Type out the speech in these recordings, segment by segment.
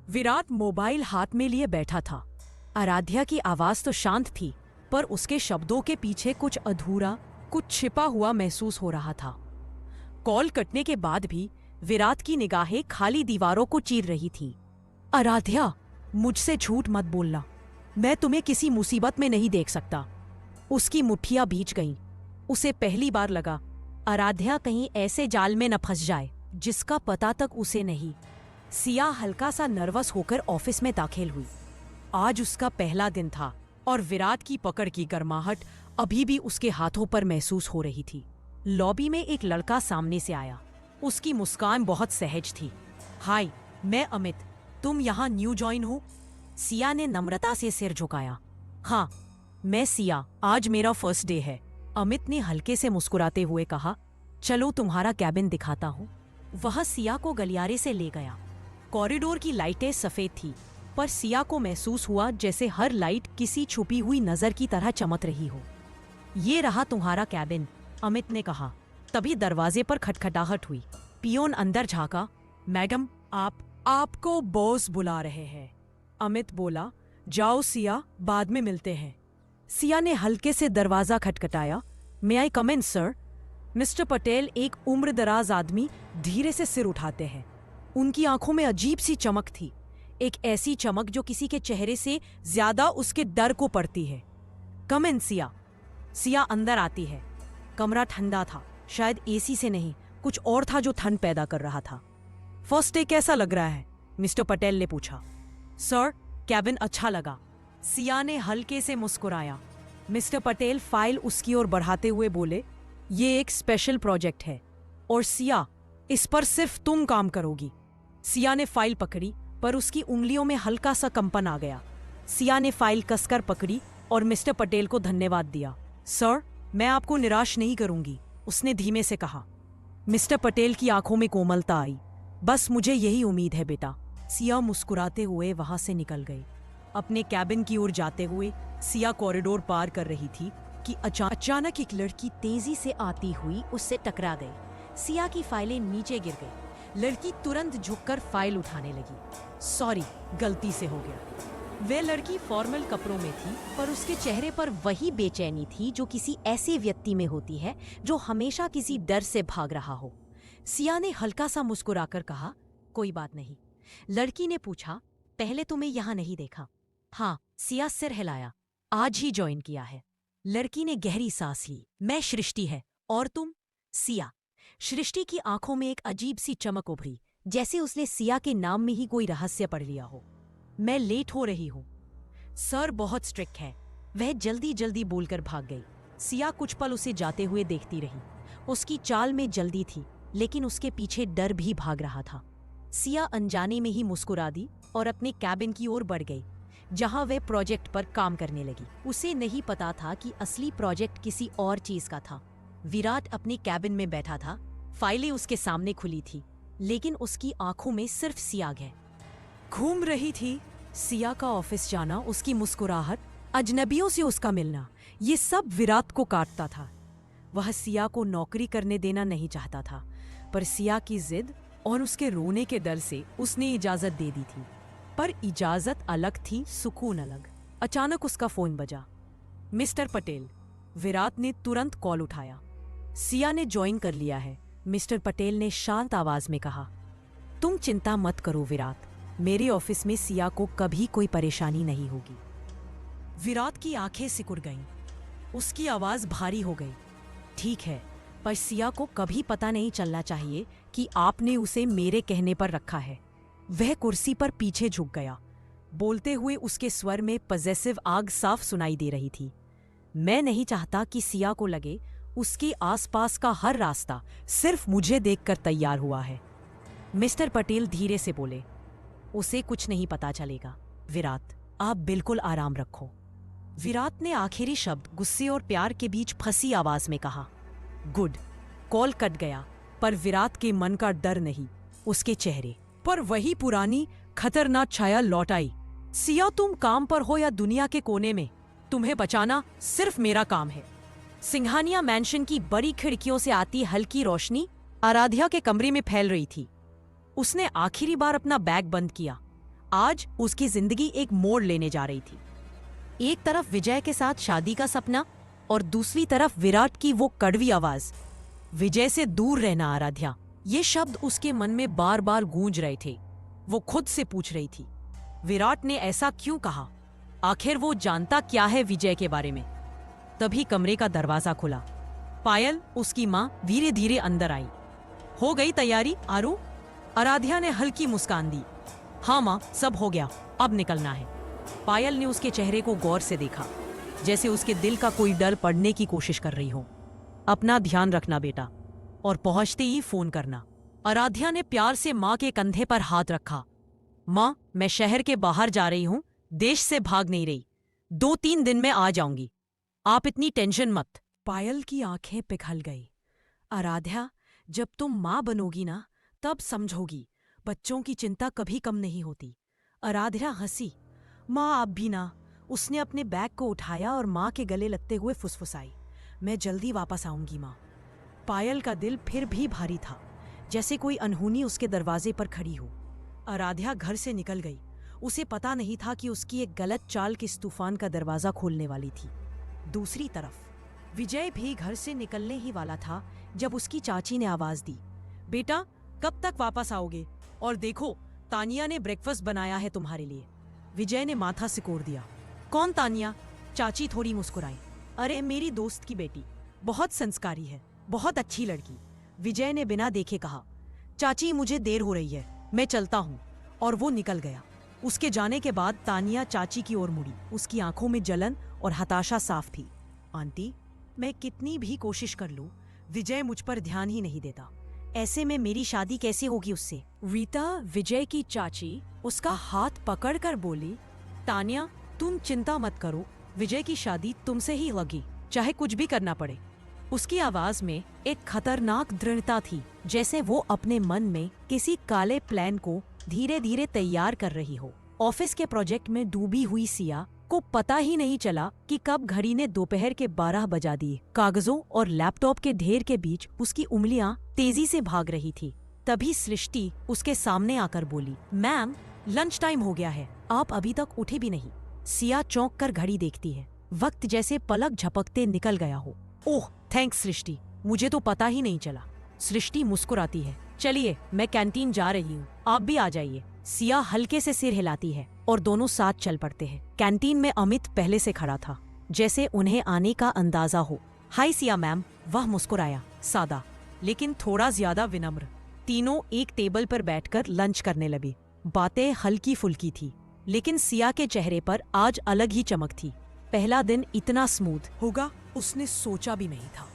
Virat mobile हाथ में लिए बैठा था। आराध्या की आवाज तो शांत थी, पर उसके शब्दों के पीछे कुछ अधूरा, कुछ छिपा हुआ महसूस हो रहा था। कॉल कटने के बाद भी विराट की निगाहें खाली दीवारों को चीर रही थी। आराध्या, मुझसे झूठ मत बोलना। मैं तुम्हें किसी मुसीबत में नहीं देख सकता। उसकी मुट्ठियां भींच गईं। उसे पहली बार लगा आराध्या कहीं ऐसे जाल में न फंस जाए जिसका पता तक उसे नहीं। सिया हल्का सा नर्वस होकर ऑफिस में दाखिल हुई। आज उसका पहला दिन था और विराट की पकड़ की गर्माहट अभी भी उसके हाथों पर महसूस हो रही थी। लॉबी में एक लड़का सामने से आया। उसकी मुस्कान बहुत सहज थी। हाय, मैं अमित। तुम यहाँ न्यू ज्वाइन हो? सिया ने नम्रता से सिर झुकाया। हाँ, मैं सिया। आज मेरा फर्स्ट डे है। अमित ने हल्के से मुस्कुराते हुए कहा। चलो तुम्हारा कैबिन दिखाता हूँ। वह सिया को गलियारे से ले गया। कॉरिडोर की लाइटें सफेद थी, पर सिया को महसूस हुआ जैसे हर लाइट किसी छुपी हुई नजर की तरह चमक रही हो। ये रहा तुम्हारा कैबिन, अमित ने कहा। तभी दरवाजे पर खटखटाहट हुई। पियोन अंदर झांका। मैडम, आपको बॉस बुला रहे हैं, अमित बोला। जाओ सिया, बाद में मिलते हैं। सिया ने हल्के से दरवाजा खटखटाया। मे आई कम इन सर? मिस्टर पटेल, एक उम्रदराज आदमी, धीरे से सिर उठाते हैं। उनकी आंखों में अजीब सी चमक थी, एक ऐसी चमक जो किसी के चेहरे से ज्यादा उसके डर को पड़ती है। कम इन सिया। सिया अंदर आती है। कमरा ठंडा था, शायद एसी से नहीं, कुछ और था जो ठंड पैदा कर रहा था। फर्स्ट डे कैसा लग रहा है? मिस्टर पटेल ने पूछा। सर, कैबिन अच्छा लगा। सिया ने हल्के से मुस्कुराया। मिस्टर पटेल फाइल उसकी ओर बढ़ाते हुए बोले, ये एक स्पेशल प्रोजेक्ट है और सिया, इस पर सिर्फ तुम काम करोगी। सिया ने फाइल पकड़ी, पर उसकी उंगलियों में हल्का सा कंपन आ गया। सिया ने फाइल कसकर पकड़ी और मिस्टर पटेल को धन्यवाद दिया। सर, मैं आपको निराश नहीं करूंगी, उसने धीमे से कहा। मिस्टर पटेल की आंखों में कोमलता आई। बस मुझे यही उम्मीद है बेटा। सिया मुस्कुराते हुए वहां से निकल गई। अपने कैबिन की ओर जाते हुए सिया कॉरिडोर पार कर रही थी कि अचानक एक लड़की तेजी से आती हुई उससे टकरा गई। सिया की फाइलें नीचे गिर गई। लड़की तुरंत झुककर फाइल उठाने लगी। सॉरी, गलती से हो गया। वह लड़की फॉर्मल कपड़ों में थी, पर उसके चेहरे पर वही बेचैनी थी जो किसी ऐसे व्यक्ति में होती है जो हमेशा किसी डर से भाग रहा हो। सिया ने हल्का सा मुस्कुराकर कहा, कोई बात नहीं। लड़की ने पूछा, पहले तुम्हें यहाँ नहीं देखा? हाँ, सिया सिर हिलाया। आज ही ज्वाइन किया है। लड़की ने गहरी सांस ली। मैं सृष्टि है, और तुम? सिया। सृष्टि की आंखों में एक अजीब सी चमक उभरी, जैसे उसने सिया के नाम में ही कोई रहस्य पढ़ लिया हो। मैं लेट हो रही हूँ। सर बहुत स्ट्रिक्ट है, वह जल्दी जल्दी बोलकर भाग गई। सिया कुछ पल उसे जाते हुए देखती रही। उसकी चाल में जल्दी थी, लेकिन उसके पीछे डर भी भाग रहा था। सिया अनजाने में ही मुस्कुरा दी और अपने कैबिन की ओर बढ़ गई, जहां वह प्रोजेक्ट पर काम करने लगी। उसे नहीं पता था कि असली प्रोजेक्ट किसी और चीज का था। विराट अपने कैबिन में बैठा था। फाइलें उसके सामने खुली थी, लेकिन उसकी आंखों में सिर्फ सियाग है। घूम रही थी। सिया का ऑफिस जाना, उसकी मुस्कुराहट, अजनबियों से उसका मिलना, ये सब विराट को काटता था। वह सिया को नौकरी करने देना नहीं चाहता था, पर सिया की जिद और उसके रोने के डर से उसने इजाजत दे दी थी। पर इजाजत अलग थी, सुकून अलग। अचानक उसका फोन बजा। मिस्टर पटेल। विराट ने तुरंत कॉल उठाया। सिया ने ज्वाइन कर लिया है, मिस्टर पटेल ने शांत आवाज में कहा। तुम चिंता मत करो विराट, मेरे ऑफिस में सिया को कभी कोई परेशानी नहीं होगी। विराट की आंखें सिकुड़ गईं। उसकी आवाज भारी हो गई। ठीक है, पर सिया को कभी पता नहीं चलना चाहिए कि आपने उसे मेरे कहने पर रखा है। वह कुर्सी पर पीछे झुक गया। बोलते हुए उसके स्वर में पजेसिव आग साफ सुनाई दे रही थी। मैं नहीं चाहता कि सिया को लगे उसके आसपास का हर रास्ता सिर्फ मुझे देखकर तैयार हुआ है। मिस्टर पटेल धीरे से बोले, उसे कुछ नहीं पता चलेगा। विराट, आप बिल्कुल आराम रखो। विराट ने आखिरी शब्द गुस्से और प्यार के बीच फंसी आवाज में कहा। गुड। कॉल कट गया, पर विराट के मन का डर नहीं, उसके चेहरे पर वही पुरानी खतरनाक छाया लौट आई। सिया, तुम काम पर हो या दुनिया के कोने में, तुम्हें बचाना सिर्फ मेरा काम है। सिंघानिया मैंशन की बड़ी खिड़कियों से आती हल्की रोशनी आराध्या के कमरे में फैल रही थी। उसने आखिरी बार अपना बैग बंद किया। आज उसकी जिंदगी एक मोड़ लेने जा रही थी। एक तरफ विजय के साथ शादी का सपना और दूसरी तरफ विराट की वो कड़वी आवाज, विजय से दूर रहना आराध्या। ये शब्द उसके मन में बार बार गूंज रहे थे। वो खुद से पूछ रही थी, विराट ने ऐसा क्यों कहा? आखिर वो जानता क्या है विजय के बारे में? तभी कमरे का दरवाजा खुला। पायल, उसकी माँ, धीरे धीरे अंदर आई। हो गई तैयारी आरू? आराध्या ने हल्की मुस्कान दी। हाँ माँ, सब हो गया, अब निकलना है। पायल ने उसके चेहरे को गौर से देखा, जैसे उसके दिल का कोई डर पड़ने की कोशिश कर रही हो। अपना ध्यान रखना बेटा, और पहुंचते ही फोन करना। आराध्या ने प्यार से माँ के कंधे पर हाथ रखा। माँ, मैं शहर के बाहर जा रही हूँ, देश से भाग नहीं रही। 2-3 दिन में आ जाऊंगी, आप इतनी टेंशन मत। पायल की आंखें पिघल गई। आराध्या, जब तुम माँ बनोगी ना, तब समझोगी बच्चों की चिंता कभी कम नहीं होती। आराध्या हंसी। माँ अब भी ना। उसने अपने बैग को उठाया और माँ के गले लगते हुए फुसफुसाई, मैं जल्दी वापस आऊंगी माँ। पायल का दिल फिर भी भारी था, जैसे कोई अनहोनी उसके दरवाजे पर खड़ी हो। आराध्या घर से निकल गई। उसे पता नहीं था कि उसकी एक गलत चाल किस तूफान का दरवाजा खोलने वाली थी। दूसरी तरफ विजय भी घर से निकलने ही वाला था जब उसकी चाची ने आवाज दी, बेटा कब तक वापस आओगे? और देखो, तानिया ने ब्रेकफास्ट बनाया है तुम्हारे लिए। विजय ने माथा सिकोड़ दिया। कौन तानिया? चाची थोड़ी मुस्कुराई। अरे मेरी दोस्त की बेटी, बहुत संस्कारी है, बहुत अच्छी लड़की। विजय ने बिना देखे कहा। चाची मुझे देर हो रही है, मैं चलता हूँ। और वो निकल गया। उसके जाने के बाद तानिया चाची की ओर मुड़ी। उसकी आंखों में जलन और हताशा साफ थी। आंटी, मैं कितनी भी कोशिश कर लूं, विजय मुझ पर ध्यान ही नहीं देता। ऐसे में मेरी शादी कैसे होगी उससे? रीता, विजय की चाची, उसका हाथ पकड़कर बोली, तानिया तुम चिंता मत करो, विजय की शादी तुमसे ही होगी, चाहे कुछ भी करना पड़े। उसकी आवाज में एक खतरनाक दृढ़ता थी, जैसे वो अपने मन में किसी काले प्लान को धीरे धीरे तैयार कर रही हो। ऑफिस के प्रोजेक्ट में डूबी हुई सिया को पता ही नहीं चला कि कब घड़ी ने दोपहर के 12 बजा दिए। कागजों और लैपटॉप के ढेर के बीच उसकी उंगलियां तेजी से भाग रही थी। तभी सृष्टि उसके सामने आकर बोली, मैम लंच टाइम हो गया है, आप अभी तक उठे भी नहीं। सिया चौंक कर घड़ी देखती है। वक्त जैसे पलक झपकते निकल गया हो। ओह थैंक्स सृष्टि, मुझे तो पता ही नहीं चला। सृष्टि मुस्कुराती है। चलिए मैं कैंटीन जा रही हूँ, आप भी आ जाइए। सिया हल्के से सिर हिलाती है और दोनों साथ चल पड़ते हैं। कैंटीन में अमित पहले से खड़ा था, जैसे उन्हें आने का अंदाजा हो। हाय सिया मैम। वह मुस्कुराया, सादा लेकिन थोड़ा ज्यादा विनम्र। तीनों एक टेबल पर बैठकर लंच करने लगे। बातें हल्की फुल्की थी, लेकिन सिया के चेहरे पर आज अलग ही चमक थी। पहला दिन इतना स्मूथ होगा उसने सोचा भी नहीं था।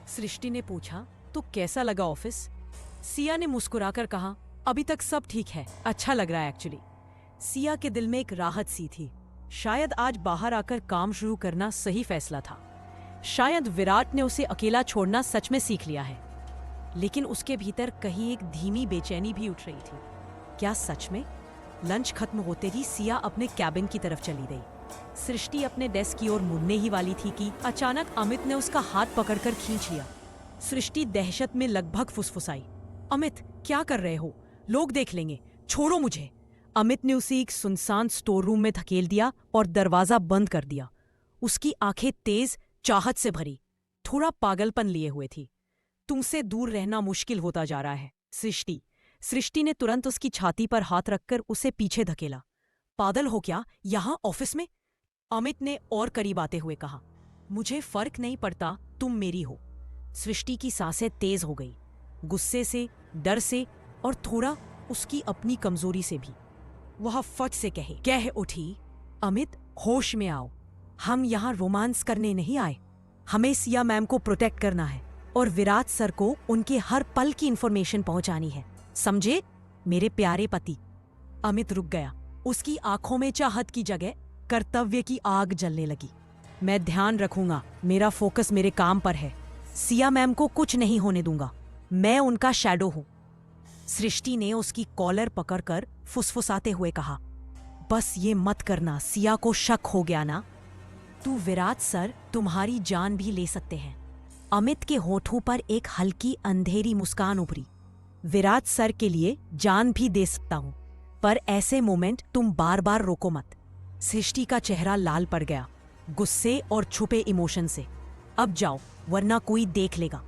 सृष्टि ने पूछा, तो कैसा लगा ऑफिस? सिया ने मुस्कुराकर कहा, अभी तक सब ठीक है, अच्छा लग रहा है एक्चुअली। सिया के दिल में एक राहत सी थी। शायद आज बाहर आकर काम शुरू करना सही फैसला था। शायद विराट ने उसे अकेला छोड़ना सच में सीख लिया है। लेकिन उसके भीतर कहीं एक धीमी बेचैनी भी उठ रही थी। क्या सच में? लंच खत्म होते ही सिया अपने कैबिन की तरफ चली गई। सृष्टि अपने डेस्क की ओर मुड़ने ही वाली थी कि अचानक अमित ने उसका हाथ पकड़कर खींच लिया। सृष्टि दहशत में लगभग फुसफुसाई, अमित क्या कर रहे हो? लोग देख लेंगे, छोड़ो मुझे। अमित ने उसे एक सुनसान स्टोर रूम में धकेल दिया और दरवाजा बंद कर दिया। उसकी आंखें तेज चाहत से भरी, थोड़ा पागलपन लिए हुए थी। तुमसे दूर रहना मुश्किल होता जा रहा है सृष्टि। सृष्टि ने तुरंत उसकी छाती पर हाथ रखकर उसे पीछे धकेला। पागल हो क्या, यहां ऑफिस में? अमित ने और करीब आते हुए कहा, मुझे फर्क नहीं पड़ता, तुम मेरी हो। सृष्टि की सांसें तेज हो गई, गुस्से से, डर से और थोड़ा उसकी अपनी कमजोरी से भी। वह फट से कह उठी, अमित होश में आओ, हम यहाँ रोमांस करने नहीं आए। हमें सिया मैम को प्रोटेक्ट करना है और विराट सर को उनके हर पल की इंफॉर्मेशन पहुंचानी है, समझे मेरे प्यारे पति। अमित रुक गया। उसकी आंखों में चाहत की जगह कर्तव्य की आग जलने लगी। मैं ध्यान रखूंगा, मेरा फोकस मेरे काम पर है। सिया मैम को कुछ नहीं होने दूंगा, मैं उनका शैडो हूं। सृष्टि ने उसकी कॉलर पकड़कर फुसफुसाते हुए कहा, बस ये मत करना, सिया को शक हो गया ना। तू विराट सर तुम्हारी जान भी ले सकते हैं। अमित के होठों पर एक हल्की अंधेरी मुस्कान उभरी। विराट सर के लिए जान भी दे सकता हूं। पर ऐसे मोमेंट तुम बार बार रोको मत। सृष्टि का चेहरा लाल पड़ गया, गुस्से और छुपे इमोशन से। अब जाओ, वरना कोई देख लेगा।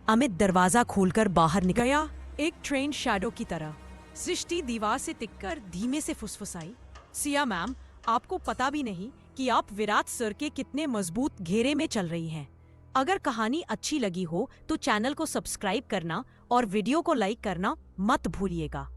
अमित दरवाजा खोलकर बाहर निकल गया, एक ट्रेन शैडो की तरह। सृष्टि दीवार से टिककर धीमे से फुसफुसाई, सिया मैम, आपको पता भी नहीं कि आप विराट सर के कितने मजबूत घेरे में चल रही हैं। अगर कहानी अच्छी लगी हो तो चैनल को सब्सक्राइब करना और वीडियो को लाइक करना मत भूलिएगा।